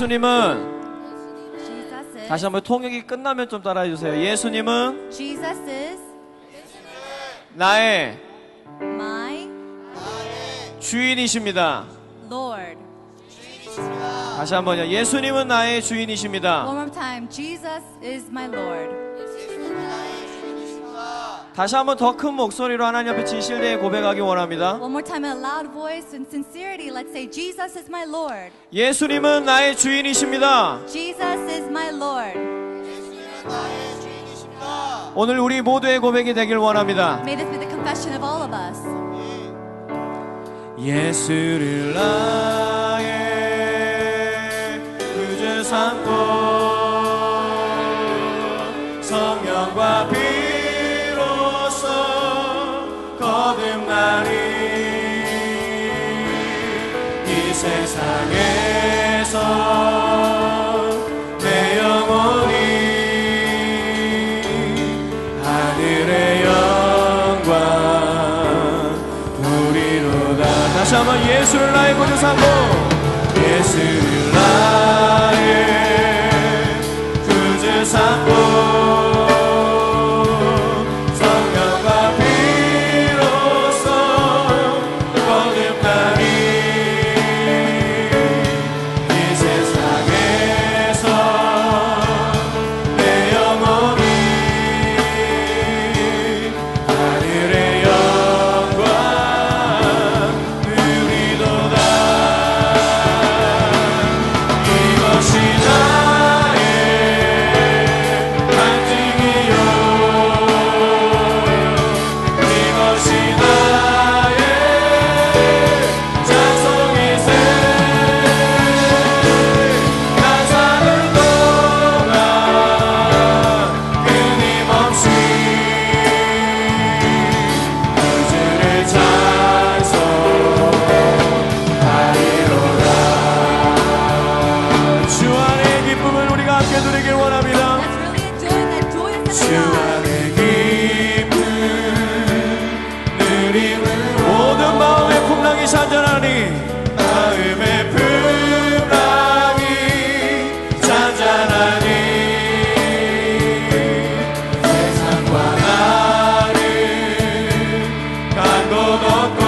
예수님은 Jesus is. 다시 한번 통역이 끝나면 좀 따라해 주세요. 예수님은 Jesus is 나의 my 주인이십니다. Lord. 다시 한번요. 예수님은 나의 주인이십니다. One more time. Jesus is my Lord. 다시 한번 더 큰 목소리로 하나님 앞에 진실되게 고백하기 원합니다. One more time in a loud voice and sincerity. Let's say, Jesus is my Lord. 예수님은 나의 주인이십니다. Jesus is my Lord. 오늘 우리 모두의 고백이 되길 원합니다. May this be the confession of all of us. 예수를 나의 구주 삼고 성령과 비로소 거듭나리. 이 세상에서 내 영혼이 하늘의 영광 누리로다. 다시 한번 예수를 나의 구주 삼고 예수를 나의 구주 삼고 성령과 비로소 거듭나리. 이 세상에서 내 영혼이 하늘의 영광 누리도다. 이것이 나의 간증이요 이것이 나의 찬송이세. 나 사는 동안 끊임없이 구주를 찬송하리로다. 주 안의 기쁨을 우리가 함께 누리길 원합니다. Let's really enjoy that joyous 주 in the God. 안의 기쁨 누림을 모든 마음의 풍랑이 잔잔하니 마음의 풍랑이 잔잔하니 세상과 나를 간 곳 없고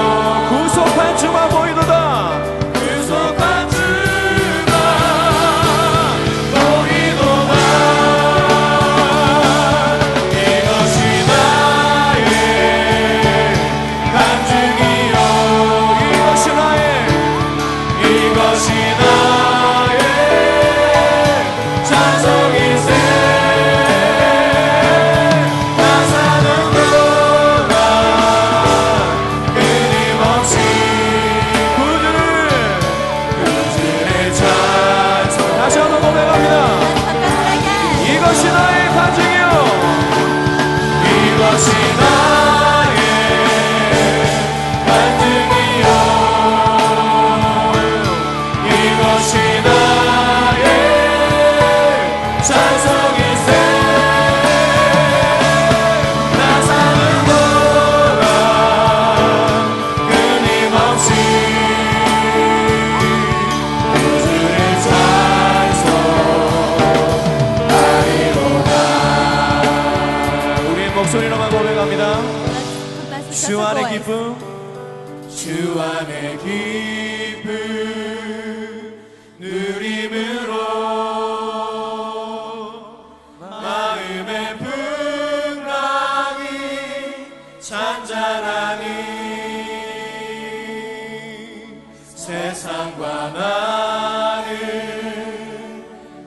구속한 주만 보이도다. 구속한 주만 보이도다. 이것이 나의 간증이요 이것이 나의 찬송이세. 나 사는 동안 끊임없이 구주를 찬송. 다시 한번 고백합니다. Confess it again. 이것이 나의 간증이요 이것이 나의 간증이요 이것이 나의 찬송이세. 나 사는 동안 끊임없이 구주를 찬송하리로다. 우리의 목소리로만 고백합니다. Let's confess with 주 just a 안의 voice. 기쁨 주 안의 기쁨 누림으로 마음의 풍랑이 잔잔하니 세상과 나를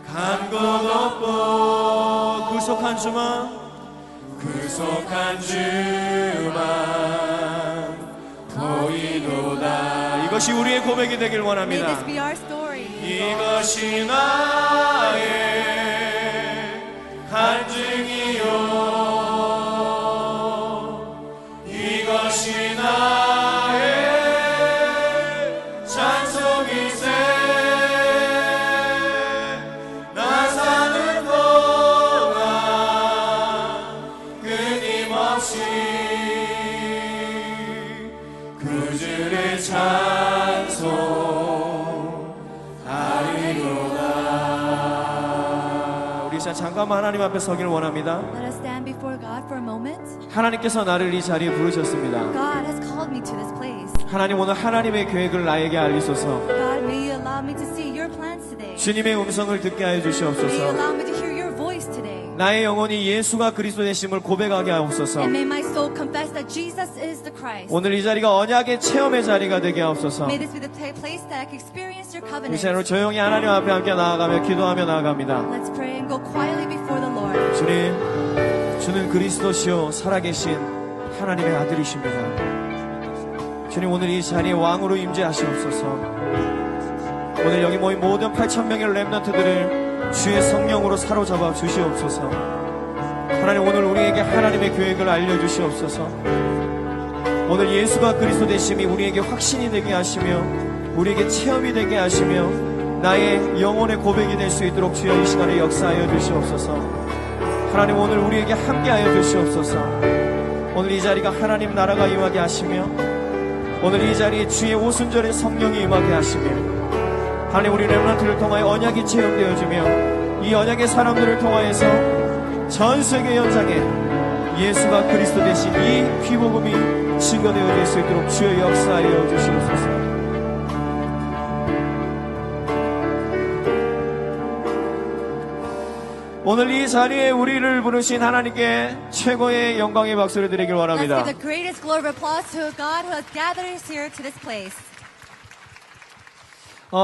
간 곳 없고 구속한 주만 보이도다. 이것이 우리의 고백이 되길 May 원합니다. this be our story. 이것이 나의 간증이요 이것이 나의 찬송이세. 나 사는 동안 끊임없이 구주를 찬송하리로다. 시간 잠깐만 하나님 앞에 서기를 원합니다. Let us stand before God for a moment. 하나님께서 나를 이 자리에 부르셨습니다. God has called me to this place. 하나님 오늘 하나님의 계획을 나에게 알리소서. God, may you allow me to see your plans today. 주님의 음성을 듣게 하여 May you 주시옵소서. allow me to hear your voice today. 나의 영혼이 예수가 그리스도 되심을 고백하게 하옵소서. And may my soul confess that Jesus is the Christ. 오늘 이 자리가 언약의 체험의 자리가 되게 하옵소서. May this be the place that I can experience your 이 covenant. 시간으로 조용히 하나님 앞에 함께 나아가며 기도하며 나아갑니다. Let's pray and go quietly before the Lord. 주님, 주는 그리스도시요 살아계신 하나님의 아들이십니다. 주님, 오늘 이 자리에 왕으로 임재하시옵소서. 오늘 여기 모인 모든 8,000명의 렘넌트들을 주의 성령으로 사로잡아 주시옵소서. 하나님, 오늘 우리에게 하나님의 계획을 알려주시옵소서. 오늘 예수가 그리스도 되심이 우리에게 확신이 되게 하시며 우리에게 체험이 되게 하시며 나의 영혼의 고백이 될 수 있도록 주여 이 시간에 역사하여 주시옵소서. 하나님, 오늘 우리에게 함께하여 주시옵소서. 오늘 이 자리가 하나님 나라가 임하게 하시며 오늘 이 자리에 주의 오순절의 성령이 임하게 하시며 하나님, 우리 렘넌트를 통하여 언약이 체험되어지며 이 언약의 사람들을 통하여서 전 세계 현장에 예수가 그리스도 되신 이 귀복음이 증거되어질 수 있도록 주의 역사하여 주시옵소서. 오늘 이 자리에 우리를 부르신 하나님께 최고의 영광의 박수를 드리길 Let's 원합니다. give the greatest glory of applause to God who has gathered us here to this place.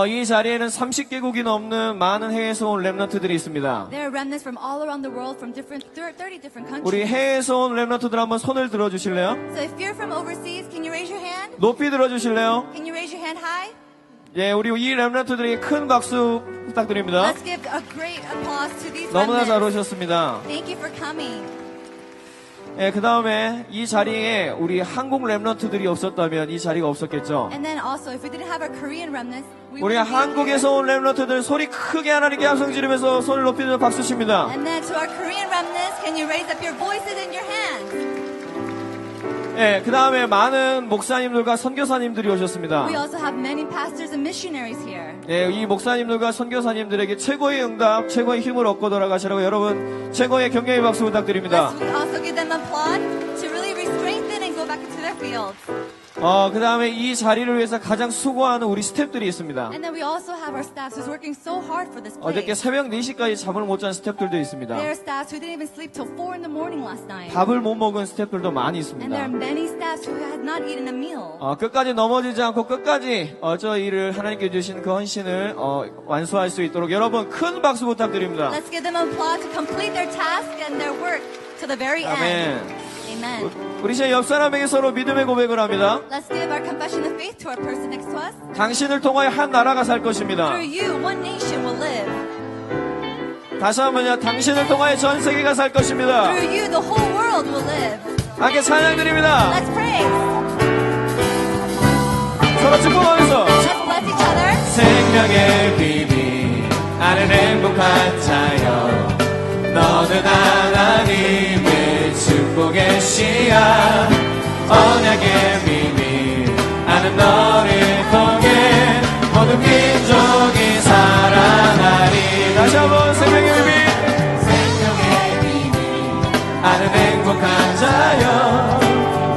이 자리에는 30개국이 넘는 많은 해외에서 온 렘넌트들이 있습니다. There are remnants from all around the world from 30 different 우리 countries. 해외에서 온 렘넌트들 한번 손을 들어주실래요? So if you're from overseas, can you raise your hand? 높이 들어주실래요? Can you raise your hand high? 예, 우리 이 렘넌트들에게 큰 박수 부탁드립니다. Let's give a great applause to these 너무나 잘 remnants. 오셨습니다. Thank you for coming. 예, 그 다음에 이 자리에 우리 한국 렘넌트들이 없었다면 이 자리가 없었겠죠. And then also, if we didn't have our Korean remnants, we 우리 wouldn't be here. 한국에서 온 렘넌트들 소리 크게 하나님께 함성 지르면서 손을 높이 들어 박수 칩니다. And then to our Korean remnants, can you raise up your voices and your hands? 예, 그 다음에 많은 목사님들과 선교사님들이 오셨습니다. We also have many pastors and missionaries here. 예, 이 목사님들과 선교사님들에게 최고의 응답, 최고의 힘을 얻고 돌아가시라고 여러분 최고의 격려의 박수 부탁드립니다. Let's also give them applaud to really re-strengthen and go back into their fields. 그 다음에 이 자리를 위해서 가장 수고하는 우리 스태프들이 있습니다. And then we also have our staffs who's working so hard for this 어저께 place. 새벽 4시까지 잠을 못 잔 스태프들도 있습니다. There are staffs who didn't even sleep till 4 in the morning last night. 밥을 못 먹은 스태프들도 많이 And there are 있습니다. many staffs who had not eaten a meal. 끝까지 넘어지지 않고 끝까지 저 일을 하나님께 주신 그 헌신을 완수할 수 있도록 여러분 큰 박수 부탁드립니다. Let's give them applause to complete their task and their work to the very end. 아멘. Amen. 우리 이제 옆 사람에게 서로 믿음의 고백을 합니다. Let's give our confession of faith to our person next to us. 당신을 통하여 한 나라가 살 것입니다. Through you, one nation will live. 다시 한번요. 당신을 통하여 전 세계가 살 것입니다. Through you, the whole world will live. 함께 찬양드립니다. Let's pray. 서로 축복하면서 Let's bless each other. 생명의 비밀 나는 행복한 자여 너는 하나님의 축복의 씨앗 언약의 비밀 나는 너를 통해 모든 민족이 살아나리. 다시 한번 생명의 비밀 나는 행복한 자여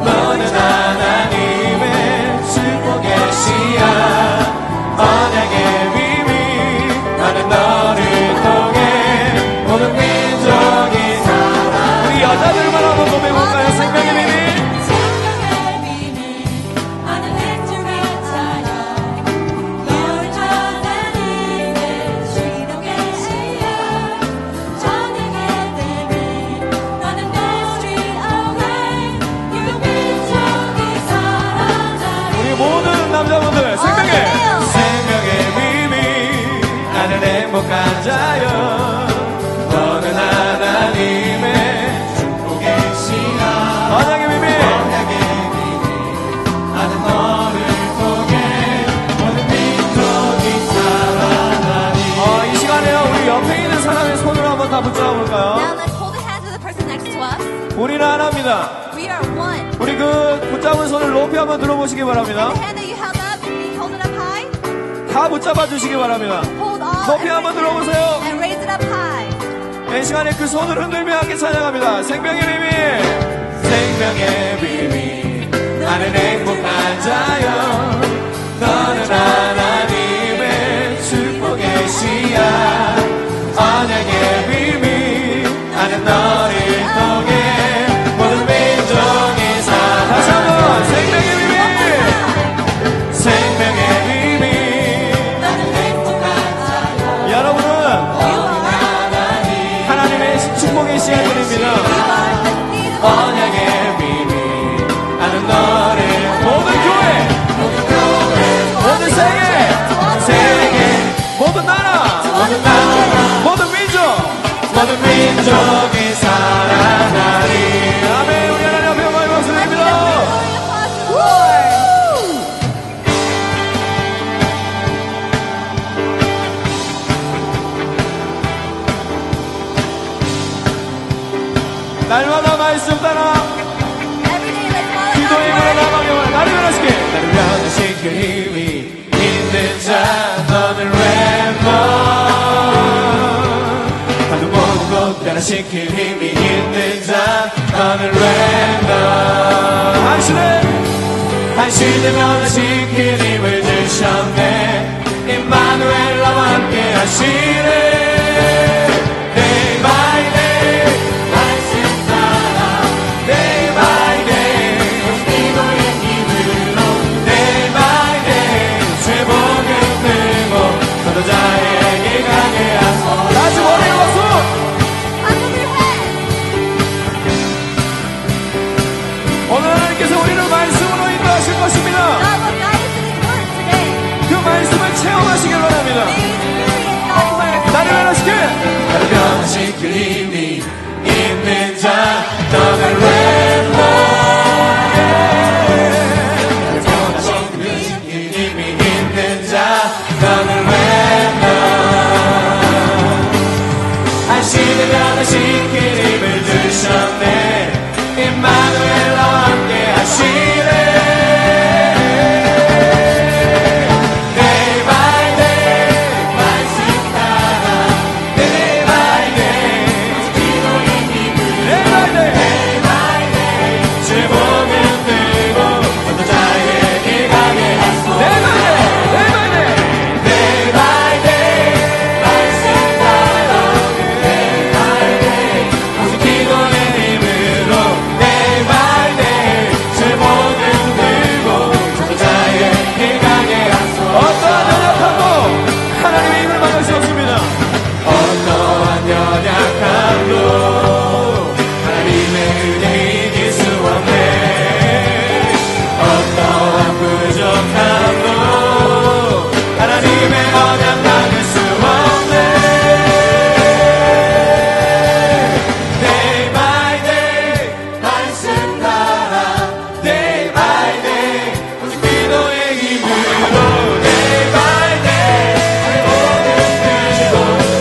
너는 하나님의 축복의 씨앗 언약의 비밀 나는 너를 통해 모든 민족이 살아. 우리 여자들만 한번 고백해볼까요? 생명의 비밀 나는 행복한 자여 너를 하나님의 축복의 씨앗 언약의 비밀 나는 내 street away 모든 민족이 살아나리. 우리 모든 남자분들 생명의 비밀 나는 행복한 자여 너는 하나님의 축복의 씨앗 언약의 비밀 나는 너를 통해 모든 민족이 살아나리. 이 시간에요 우리 옆에 있는 사람의 손을 한번 다 붙잡아 볼까요? Now let's hold the hands of the person next to us. 우리는 하나입니다. We are one. 우리 그 붙잡은 손을 높이 한번 들어보시기 바랍니다. The hand that you held up, can you hold it up high? 다 붙잡아 주시기 바랍니다. Hold on. 높이 한번 들어보세요. And raise it up high. 이 시간에 그 손을 흔들며 함께 찬양합니다. 생명의 비밀, 생명의 비밀, 나는 행복한 자여. 너는 하나님의 축복의 씨야. 언약의 비밀, 나는 너를 통해 모든 민족이 사. 다시 한번 생명의 비밀, 생명의 비밀. 여러분은 하나님의 축복의 씨앗들입니다. 언약의 비밀, 나는 너를 모든 교회, 모든 세계, 모든 나라, 모든 민족, 모든 민족이 사랑하리. 아멘. 우리 하나님 앞에 영광의 박수 드립니다. 날마다 말씀 따라 기도의 힘으로 나방영을 나를 변화시켜. 나를 변화시킬 힘이 있는 자 너는 랩너. 나도 모든 것 변화시킬 힘이 있는 자 너는 랩너. 당신은 변화시킬 힘을 주셨네. 임마누엘 나와 함께 하시네. Day by day 말씀 따라 Day by day 기도의 힘으로 Day by day 죄복을 들고 전도자에게 가게 하소. 다시 머리를 박수. 오늘 하나님께서 우리를 말씀으로 인도하실 것입니다. 그 말씀을 체험하시길 바랍니다. 나를 변화시켜. 나를 변화시킬 힘이 있는 자 너는 랩너. 나를 변화시킬 힘이 있는 자 너는 랩너. 당신을 변화시킬 힘을 주셨네. 임마누엘 나와 함께 하시네. Day by day 말씀 따라 Day by day 기도의 힘을 Day by day 죄복을 들고 전도자에게 가게 하소. Day by day Day by day 말씀 따라 Day by day 오직 기도의 힘으로 Day by day 죄복을 들고 전도자에게 가게 하소. 어떠한 연약함도 하나님의 힘을 막을 수 없습니다. 어떠한 연약함도 하나님의 은혜를 이길 수 없네. 어떠한 부족함도 하나님의 언약 막을 수 없네. Day by day 말씀 따라 Day by day 오직 기도의 힘으로 Day by day 모든 그리고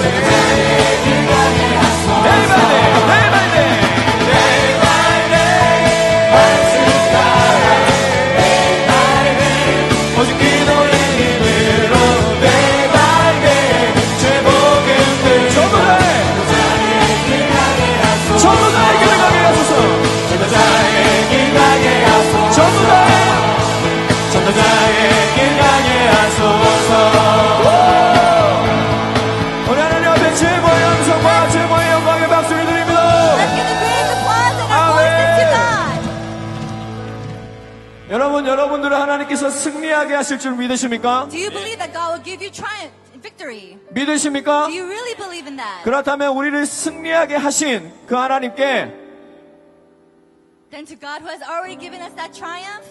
전도자에게 가게 하소. Day by day Day by day Day by day 말씀 따라 Day by day 오직 기도의 힘으로 Day by day 죄복을 들고 전도자에게 가게 하소. 전도자에게 가게 하소서. 전도자에게 가게 하소. 전도자에게 가게 하소서. 우리 하나님 앞에 최고의 영성과 최고의 영광의 박수를 드립니다. 여러분들은 하나님께서 승리하게 하실 줄 믿으십니까? Do you believe that God will give you triumph and victory? 믿으십니까? Do you really believe in that? 그렇다면 우리를 승리하게 하신 그 하나님께 Then to God who has already given us that triumph,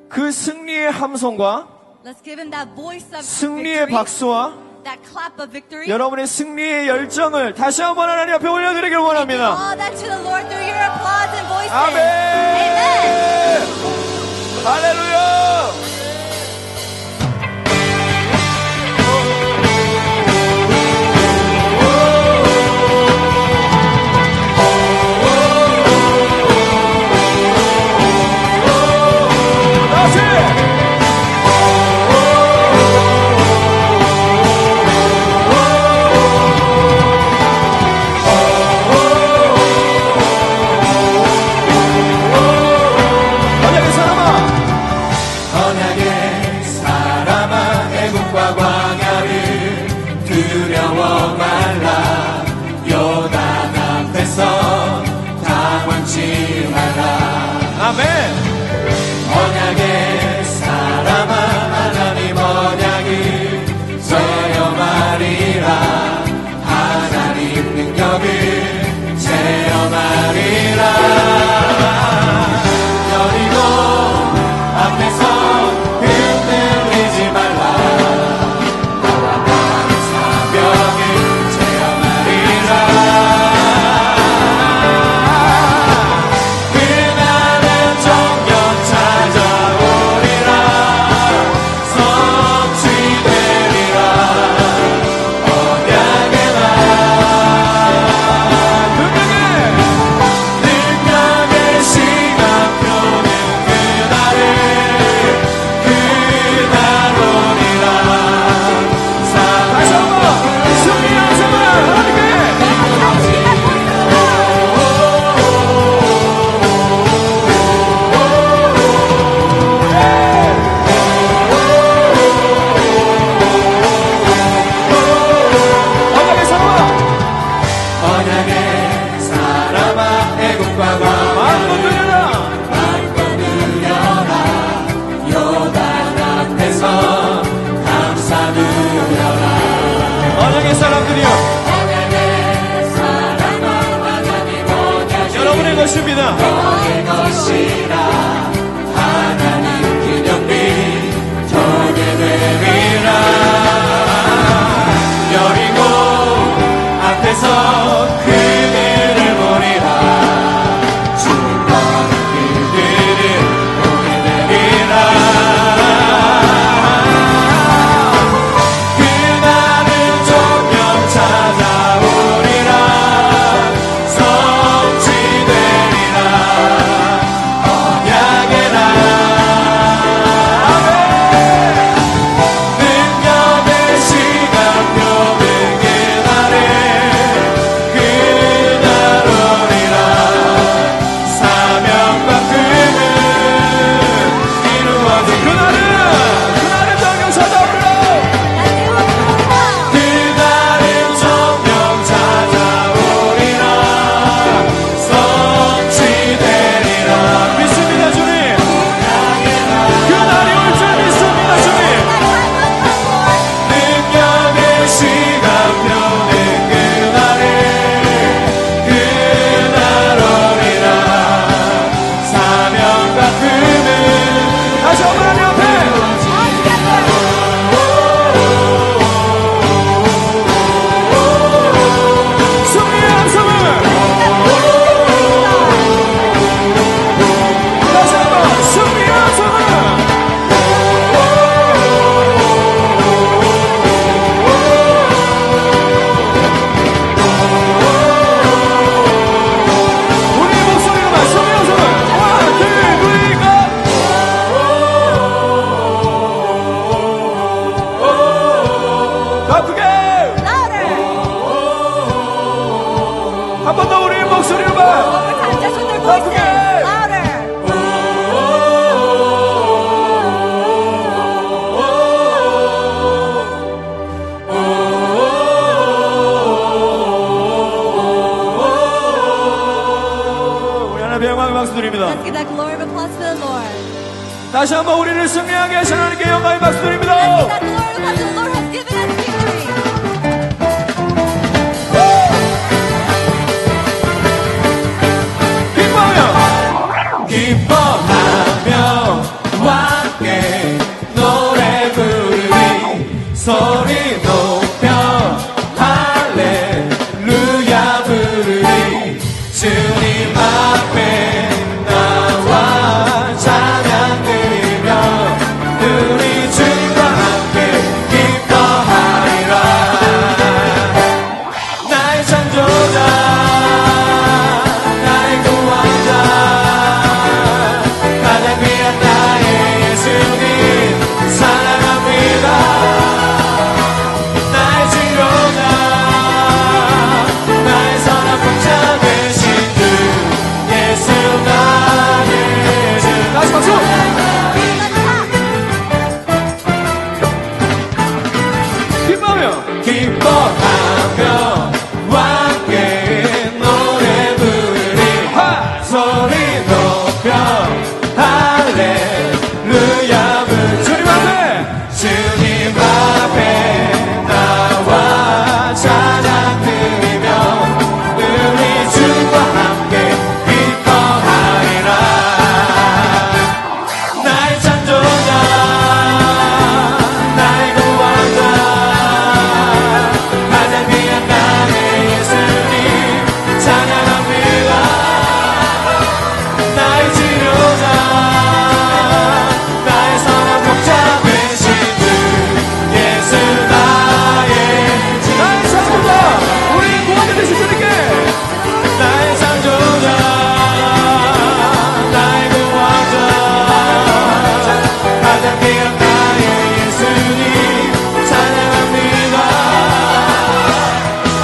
그 승리의 함성과 let's give him that voice of 승리의 victory, 박수와 that clap of victory. 여러분의 승리의 열정을 다시 한번 하나님 앞에 올려드리길 원합니다. All that to the Lord through your applause and voices. 아멘. Amen. 할렐루야. 영광의 박수 드립니다. Let's give that glory of applause to the Lord. 다시 한번 우리를 승리하게 하신 하나님께 영광의 박수 드립니다. Let's give that glory of applause to the Lord has given us victory. 기뻐하며 함께 노래 부르리 소리 높여 할렐루야 부르리 주님 앞에 나와 찬양 드리며 우리 주님과 함께 기뻐하리라 나의 창조자 나의 구원자 가장 귀한 나의 예수님 사랑합니다 나의 치료자 나의 선한 목자 되신 주 예수 나의 주 다시 박수 기뻐하며 함께 노래 부르리 소리 높여 할렐루야 주님 앞에 주님 앞에 나와 찬양 드리며 우리 주와 함께 기뻐하리라 나의 창조자 나의 구원자 가장 귀한 나의 예수님 찬양합니다 나의 치료자 나의 선한 목자 되신 주 예수 나의 주 나의 창조자 우리 구원자 되신 주님께 나의 창조자 나의 구원자 가장 귀한 나의 예수님 찬양합니다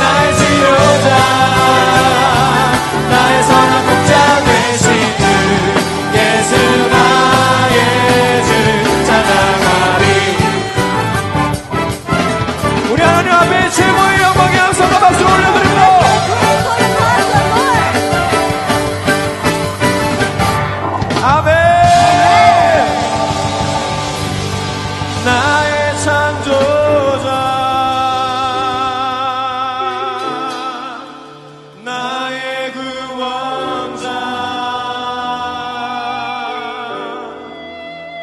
나의 치료자 나의 선한 목자 되신 주 예수 나의 주 찬양하리 우리 하나님 앞에 최고의 영광의 함성과 박수를 올려드립니다 아멘 나의 창조자 나의 구원자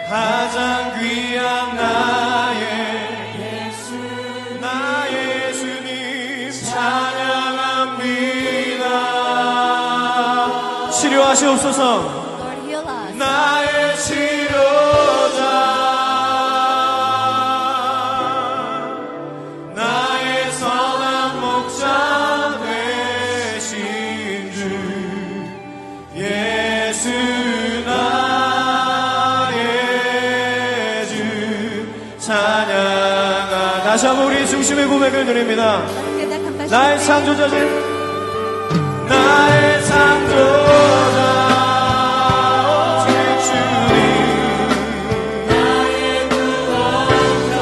가장 귀한 나의 예수 나의 예수님 찬양합니다 치료하시옵소서 Lord, heal us. 나의 치료자 나의 선한 목자 되신 주 예수 나의 주 찬양하 다시 한번 우리 중심의 고백을 드립니다 Let's give that confession. 나의 of faith. 창조자신 나의 창조자 주님 나의 구원자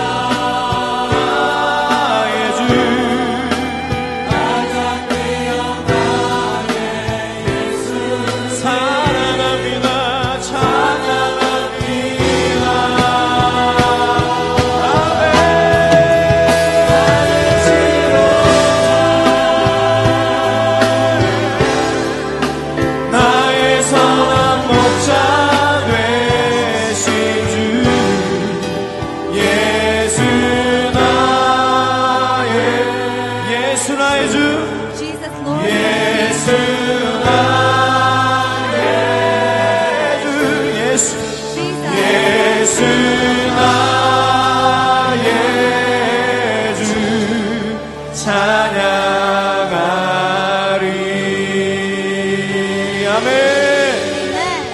나의 주 가장 귀한 나의 예수 사랑합니다 찬양합니다 아멘 나의 치료자 나의 선한 목자 되신 주 예수 나의 주 Jesus, Lord. 예수 나의 주 예수 Jesus. 예수 나의 주 찬양하리 아멘 Amen.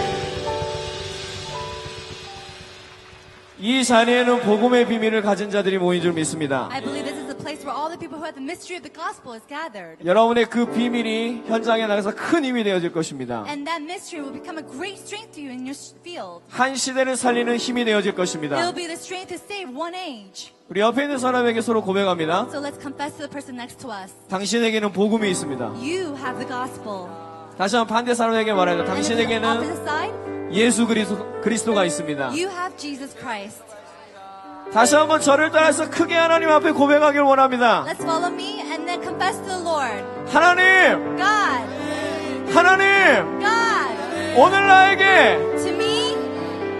이 자리에는 복음의 비밀을 가진 자들이 모인 줄 믿습니다. I believe this is the place where all the people who have the mystery of the gospel is gathered. 여러분의 그 비밀이 현장에 나가서 큰 힘이 되어질 것입니다. And that mystery will become a great strength to you in your field. 한 시대를 살리는 힘이 되어질 It 것입니다. will be the strength to save one age. 우리 옆에 있는 사람에게 서로 고백합니다. So let's confess to the person next to us. 당신에게는 복음이 있습니다. You have the gospel. 다시 한번 반대 사람에게 말해요. And to the 당신에게는 opposite side, 예수 그리스도가 있습니다. you have Jesus Christ. 다시 한번 저를 따라서 크게 하나님 앞에 고백하길 원합니다. Let's follow me and then confess to the Lord. 하나님, God, 하나님, God, 오늘 나에게 to me,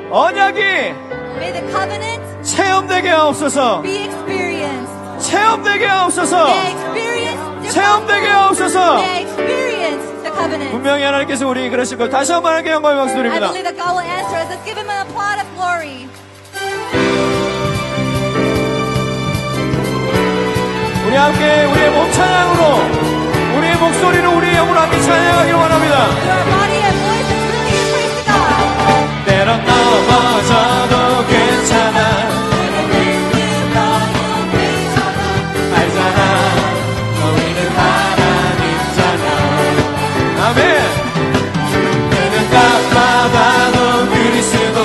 언약이 may the covenant 체험되게 하옵소서. be experienced. 체험되게 하옵소서. May I experience the 체험되게 covenant. 하옵소서. May I experience the covenant. 분명히 하나님께서 우리 그러실 걸 다시 한번 하나님께 영광의 박수 I 드립니다. believe that God will answer us. Let's give him an applaud of glory. 우리 함께 우리의 몸 찬양으로 우리의 목소리로 우리의 영으로 함께 찬양하길 원합니다. With our body and voice, let's really give praise to God. 때론 넘어져도 괜찮아. 알잖아, 너희는 하나님잖아. 아멘. 그는 깜빡아도 그리스도,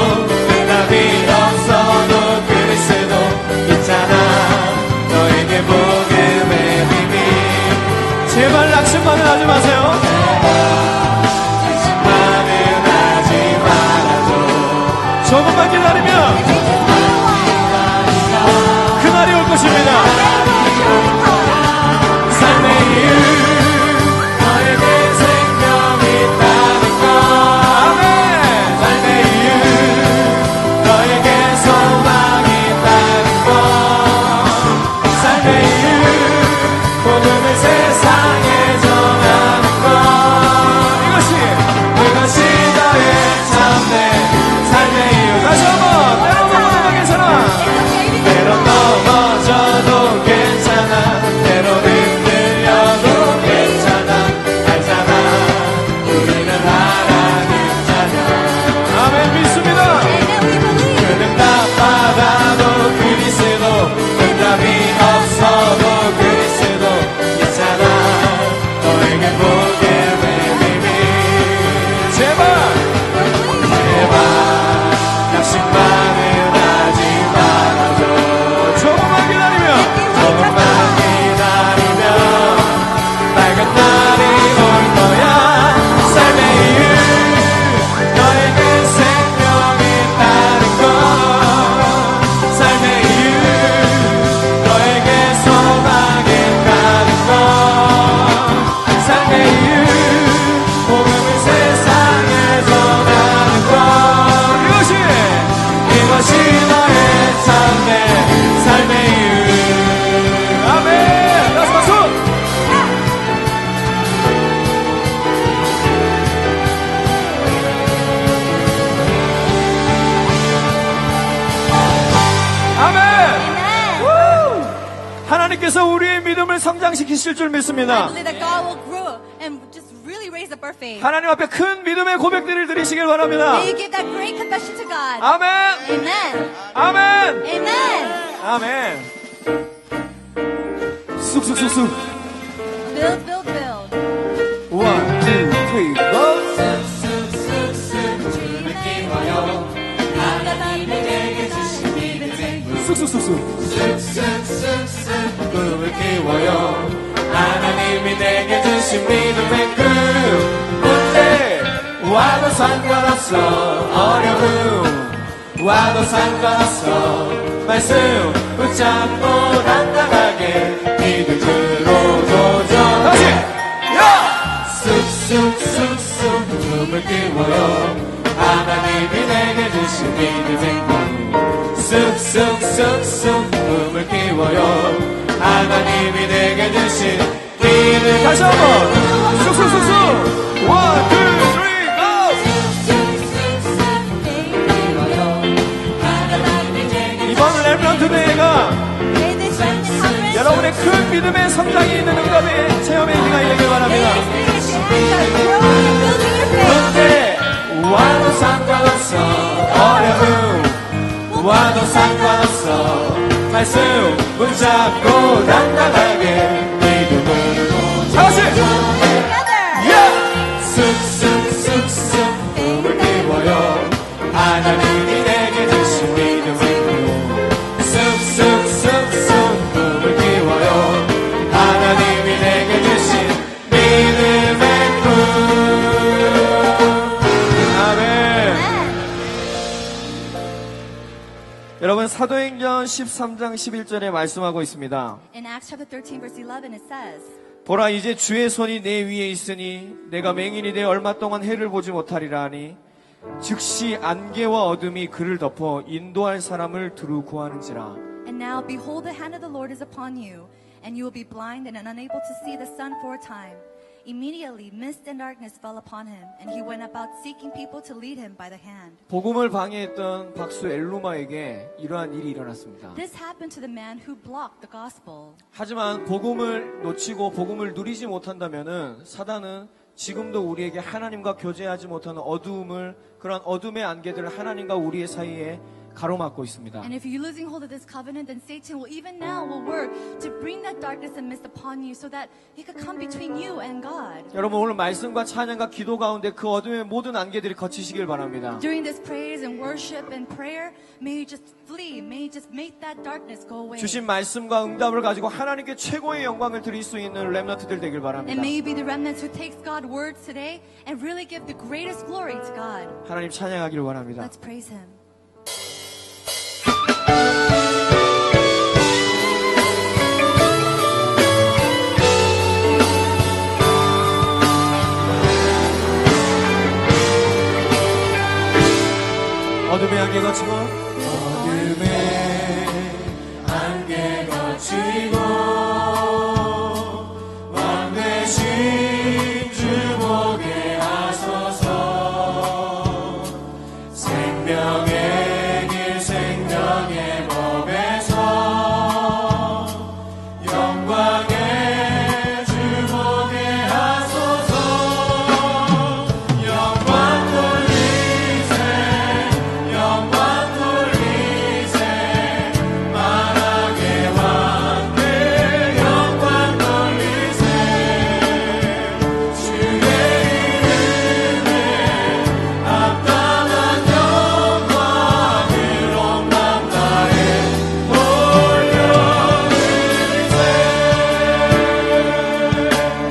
대답이 없어도 그리스도 있잖아. 너에게 복음의 비밀. 제발 낙심만은 하지 마세요. 낙심만은 하지 말아줘. 조금만 기다리면 그날이 올 것입니다. 삶의 이유, 너에게 생명이 있다는 것. 아멘. 삶의 이유, 너에게 소망이 있다는 것. 삶의 이유, 복음을 세상에 전하는 것. 이것이 너의 참된 삶의 이유. 다시 한번 때로 넘어져도 괜찮아. 때로 넘어져도 괜찮아. 때로 흔들려도 괜찮아. 알잖아, 우리는 하나님잖아. 아멘. 믿습니다. 그는 나빠가도 그리스도, 응답이 없어도 그리스도 있잖아. 너에게 복음의 비밀. 제발 낙심만은 하지 말아줘. 조금만 기다리면 빨간 날이 올 거야. 삶의 이유, 너에게 생명이 있다는 것. 삶의 이유, 너에게 소망이 있다는 것. 삶의 이유, 복음을 세상에 전하는 것. 이것이 너의 참된 삶의 이유. 아멘. 다시 박수. 아멘. 우! 하나님께서 우리의 믿음을 성장시키실 줄 I 믿습니다. believe that God will grow and just really raise up our faith. 하나님 앞에 큰 믿음의 고백들을 드리시길 바랍니다. May you give that great confession to God. 아멘. Amen. 아멘. Amen. 아멘. 쑥쑥쑥쑥. Build, build, build. 1, 2, 3, go. 쑥쑥쑥쑥. 꿈을 키워요. 하나님이 내게 주신 믿음의 꿈. 문제 와도 상관없어. 어려움 와도 상관없어. 말씀 붙잡고 당당하게 믿음으로 도전. 다시. 야! 쑥쑥쑥쑥 꿈을 키워요. 하나님이 내게 주신 믿음의 꿈. 쑥쑥쑥쑥 꿈을 키워요. 하나님이 내게 주신 믿음. 다시 한번 쑥쑥쑥쑥. 1, 2, 3, go. 이번 렘넌트 대회가 May this conference, 여러분의 큰 믿음의 성장이 있는 응답의 체험의 의미가 있길 바랍니다. may experience your hands are growing and building your faith. 문제 와도 상관없어. 어려움 와도 상관없어. 말씀 붙잡고 당당하게 믿음으로 다시. Together. 야! 쑥쑥쑥쑥 꿈을 키워요. 하나님이 내게 주신 믿음의 꿈. 쑥쑥쑥쑥 꿈을 키워요. 하나님이 내게 주신 믿음의 꿈. 여러분 사도행전 13장 11절에 말씀하고 있습니다. In Acts chapter 13, verse 11, it says, 보라 이제 주의 손이 내 위에 있으니 내가 맹인이 되어 얼마 동안 해를 보지 못하리라 하니 즉시 안개와 어둠이 그를 덮어 인도할 사람을 두루 구하는지라. And now behold, the hand of the Lord is upon you, and you will be blind and unable to see the sun for a time. Immediately mist and darkness fell upon him, and he went about seeking people to lead him by the hand. 복음을 방해했던 박수 엘루마에게 이러한 일이 일어났습니다. This happened to the man who blocked the gospel. 하지만 복음을 놓치고 복음을 누리지 못한다면은 사단은 지금도 우리에게 하나님과 교제하지 못하는 그런 어둠의 안개들을 하나님과 우리의 사이에 가로막고 있습니다. And if you're losing hold of this covenant, then Satan will even now will work to bring that darkness and mist upon you so that he could come between you and God. 여러분 오늘 말씀과 찬양과 기도 가운데 그 어둠의 모든 안개들이 거치시길 바랍니다. During this praise and worship and prayer, may you just flee, may you just make that darkness go away. 주신 말씀과 응답을 가지고 하나님께 최고의 영광을 드릴 수 있는 렘넌트들 되길 바랍니다. And may you be the remnants who takes God's words today and really give the greatest glory to God. 하나님 찬양하기를 원합니다. Let's praise Him. 어둠의 안개 거치고 어둠의 안개 거치고 왕 되신 주 보게 하소서. 생명의 길 생명의 법에서 영광의 주 보게 하소서. 영광 돌리세 영광 돌리세 만왕의 왕께 영광 돌리세. 주의 이름에 합당한 영광으로 만나에 돌려드리세.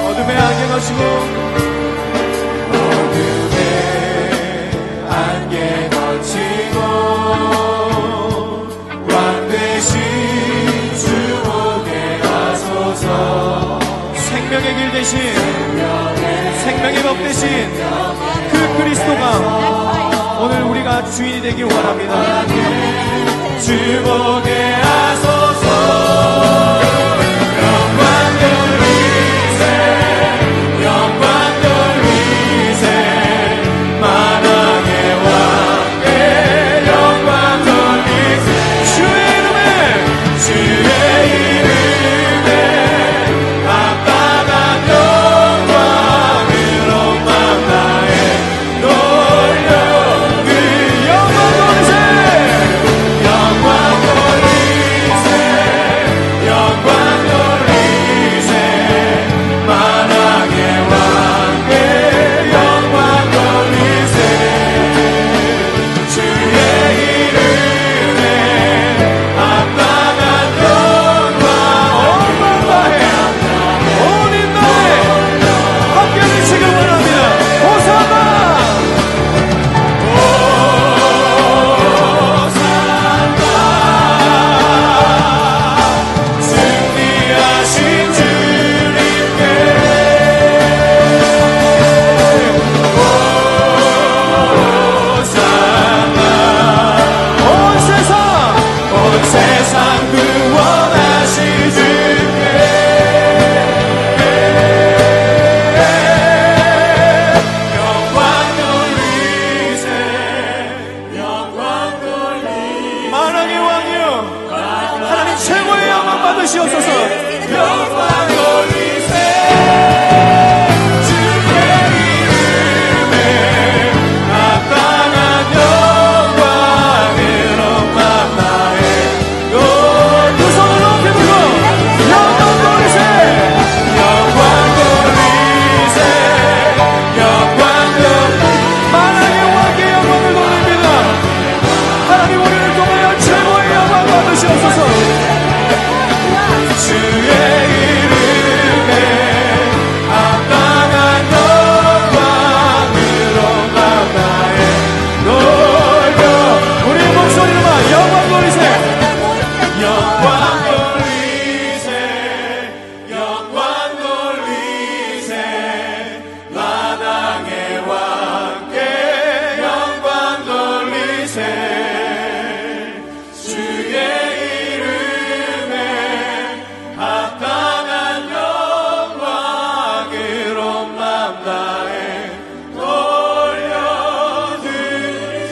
어둠의 안개 거치고 어둠의 안개 거치고 왕 되신 주 보게 하소서. 생명의 길 대신 생명의 법 대신 그 그리스도가 오늘 우리가 주인이 되길 원합니다. 주 보게 하소서. 영광 돌리세 영광 돌리세 만왕의 왕께 영광 돌리세. 주의 이름에 합당한 영광으로 만나에 돌려 그 영광 돌리세 영광 돌리세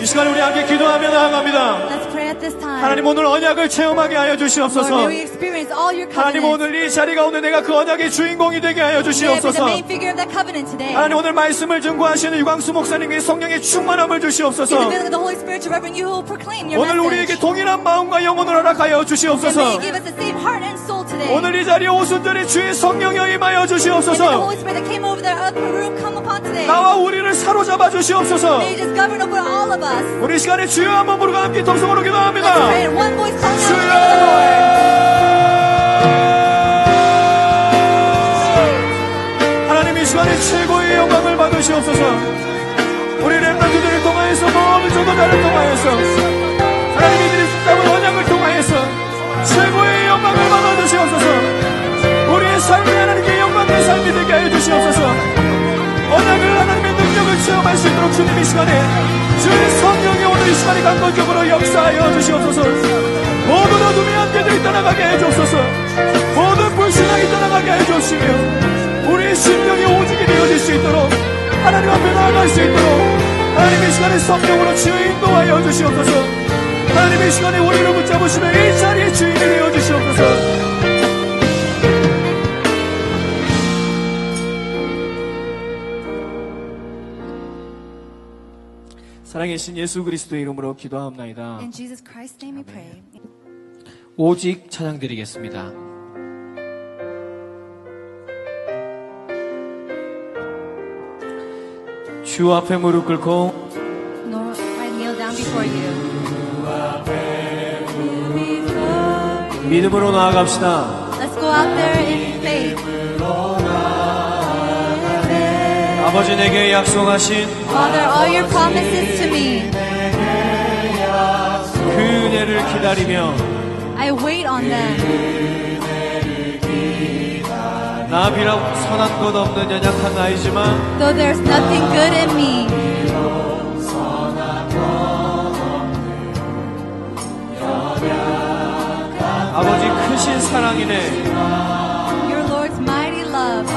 이 시간에 우리 함께 기도하며 나아갑니다. Let's pray at this time. 하나님 오늘 언약을 체험하게 하여 Lord, 주시옵소서. may we experience all your 하나님 covenants. 오늘 이 자리 가운데 내가 그 언약의 주인공이 되게 하여 May I be the 주시옵소서. main figure of that covenant today. 하나님 오늘 말씀을 증거하시는 유광수 목사님께 성령의 충만함을 Give the 주시옵소서. filling of the Holy Spirit to Reverend you who will proclaim your 오늘 우리에게 message. 동일한 마음과 영혼을 허락하여 And may 주시옵소서. you give us the same heart and soul today. 오늘 이 자리에 오순절에 주의 성령여 임하여 And may the 주시옵소서. Holy Spirit that came over the upper room come upon today. 나와 우리를 사로잡아 주시옵소서. May you just govern over all of us. 우리 시간에 주여 한번 부르고 함께 통성으로 Let's 기도합니다. pray in one voice calling out the 주여! name of the Lord. 하나님 이 시간에 최고의 영광을 받으시옵소서. 우리 렘넌트들을 통하여서 모든 전도자를 통하여서 하나님 이들이 붙잡은 언약을 통하여서 최고의 영광을 받아주시옵소서. 우리의 삶이 하나님께 영광의 삶이 되게 하여 주시옵소서. 언약을 하나님의 능력을 체험할 수 있도록 주님 이 시간에 주의 성령이 오늘 이 시간에 강건적으로 역사하여 주시옵소서. 모든 어둠이 함께 떠나가게 해 주옵소서. 모든 불신앙이 떠나가게 해 주시며 우리의 심령이 오직이 되어질 수 있도록 하나님 앞에 나아갈 수 있도록 하나님의 시간에 성령으로 주여 인도하여 주시옵소서. 하나님의 시간에 우리를 붙잡으시며 이 자리의 주인이 되어 주시옵소서. 살아계신 예수 그리스도의 이름으로 기도하옵나이다. In Jesus Christ's name we pray. 오직 찬양드리겠습니다. 주 앞에 무릎 꿇고 Lord, I kneel down before you. 믿음으로 나아갑시다. Let's go out there in faith. 아버지 내게 약속하신 Father, all your promises to me, 그 은혜를 기다리며 I wait on them. 나 비록 선한 것 없는 연약한 나이지만 Though there's nothing good in me, 아버지 크신 사랑이네 your Lord's mighty love.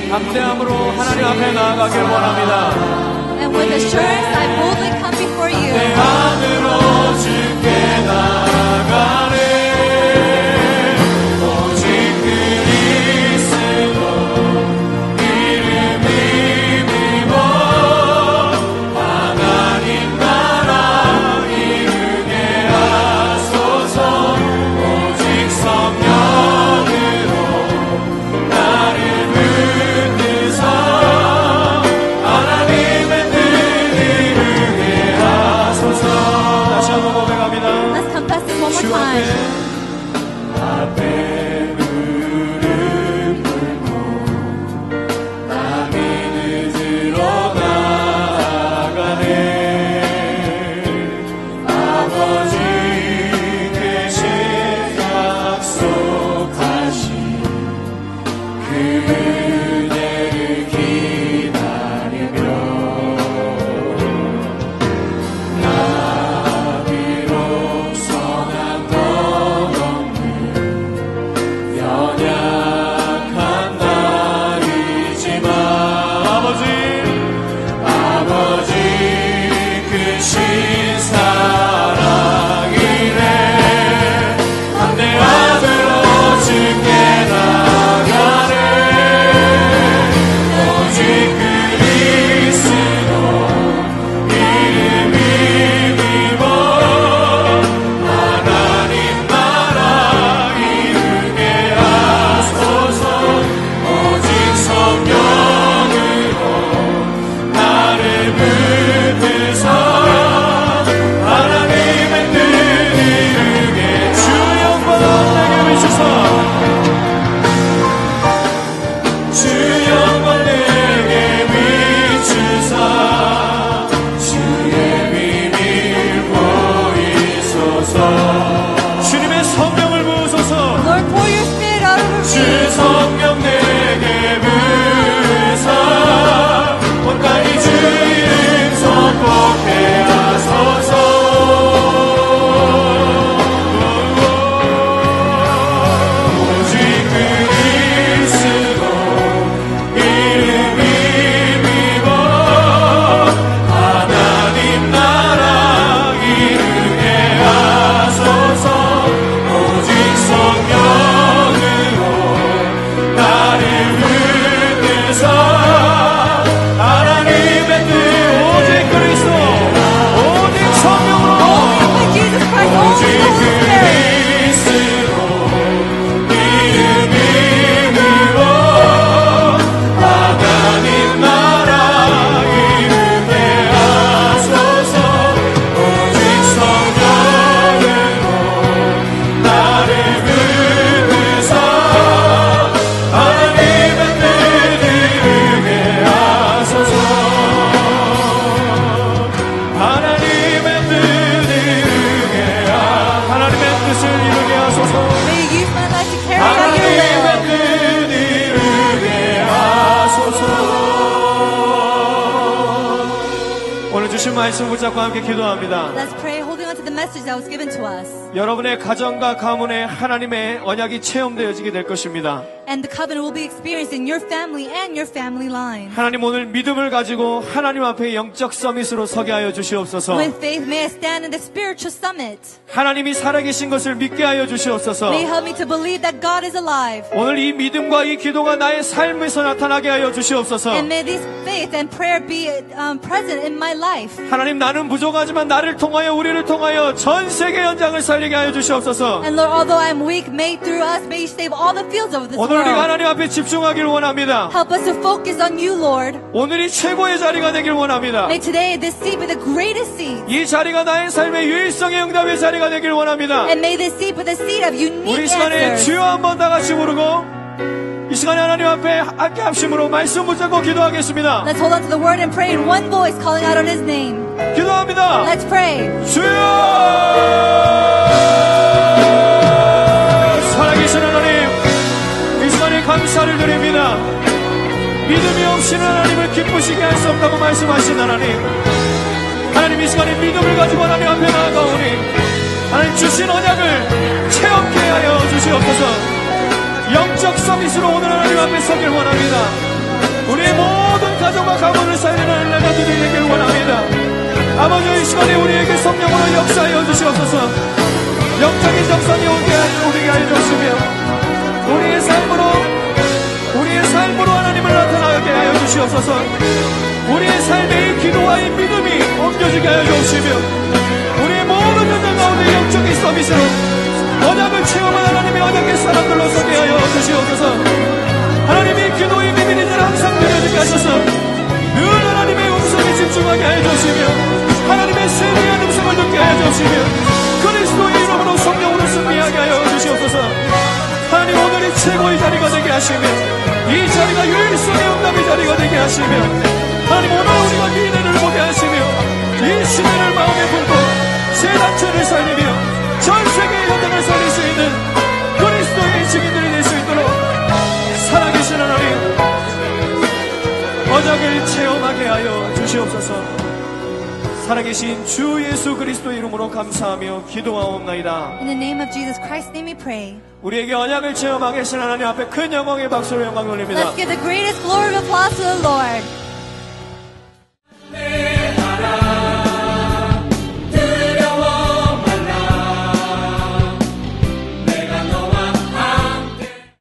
담대함으로 하나님 앞에 나아가길 원합니다. And with assurance, I boldly come before you. 내 안으로 주께 나아가네 오직 그리스도 이름 힘입어 하나님 나라 이루게 하소서 오직 성령으로 나를 붙드사 하나님의 뜻 이루게 하소서 말씀 붙잡고 함께 기도합니다. Let's pray holding on to the message that was given to us. 여러분의 가정과 가문에 하나님의 언약이 체험되어지게 될 것입니다. And the covenant will be experienced in your family and your family line. 하나님 오늘 믿음을 가지고 하나님 앞에 영적 서밋으로 서게 하여 주시옵소서. With faith may I stand in the spiritual summit. 하나님이 살아계신 것을 믿게 하여 주시옵소서. May you help me to believe that God is alive. 오늘 이 믿음과 이 기도가 나의 삶에서 나타나게 하여 주시옵소서. And may this faith and prayer be present in my life. 하나님 나는 부족하지만 나를 통하여 우리를 통하여 전 세계 현장을 살리게 하여 주시옵소서. And Lord, although I am weak, may through us, may you save all the fields of this 오늘 우리가 world. 하나님 앞에 집중하길 원합니다. Help us to focus on you, Lord. 오늘이 최고의 자리가 되길 원합니다. May today this seat be the greatest seat. 이 자리가 나의 삶의 유일성의 응답의 자리가 되길 원합니다. And may this seat be the seat of unique 우리 시간에 answers. 주여 한번 다 같이 부르고 이 시간에 하나님 앞에 함께 합심으로 말씀 붙잡고 기도하겠습니다. Let's hold on to the word and pray in one voice, calling out on His name. 기도합니다. Let's pray. 주여 살아계신 하나님 이 시간에 감사를 드립니다. 믿음이 없이는 하나님을 기쁘시게 할 수 없다고 말씀하신 하나님, 하나님 이 시간에 믿음을 가지고 하나님 앞에 나아가오니 하나님 주신 언약을 체험케 하여 주시옵소서. 영적 서밋으로 오늘 하나님 앞에 서길 원합니다. 우리의 모든 가정과 가문을 살리는 은혜가 되길 원합니다. 아버지 이 시간에 우리에게 성령으로 역사하여 주시옵소서. 영적인 정성이 오게 하여 주시며 우리의 삶으로 하나님을 나타나게 하여 주시옵소서. 우리의 삶의 이 기도와 이 믿음이 옮겨지게 하여 주시며 우리의 모든 현장 가운데 영적인 서밋으로 언약을 체험한 하나님의 언약의 사람들로 서게 하여 주시옵소서. 하나님의 기도의 비밀이들 항상 들려지게 하셔서 늘 하나님의 음성에 집중하게 하여 주시며 하나님의 세미한 음성을 듣게 하여 주시며 그리스도의 이름으로 성령으로 승리하게 하여 주시옵소서. 하나님 오늘이 최고의 자리가 되게 하시며 이 자리가 유일성의 응답의 자리가 되게 하시며 하나님 오늘 우리가 미래를 보게 하시며 이 시대를 마음에 품고 새 단체를 살리며 전 세계의 현장을 살릴 수 있는 그리스도의 증인들이 될 수 있도록 살아계신 하나님 언약을 체험하게 하여 주시옵소서. 살아계신 주 예수 그리스도의 이름으로 감사하며 기도하옵나이다. In the name of Jesus Christ's name we pray. 우리에게 언약을 체험하게 하신 하나님 앞에 큰 영광의 박수로 영광 돌립니다. Let's give the greatest glory of applause to the Lord.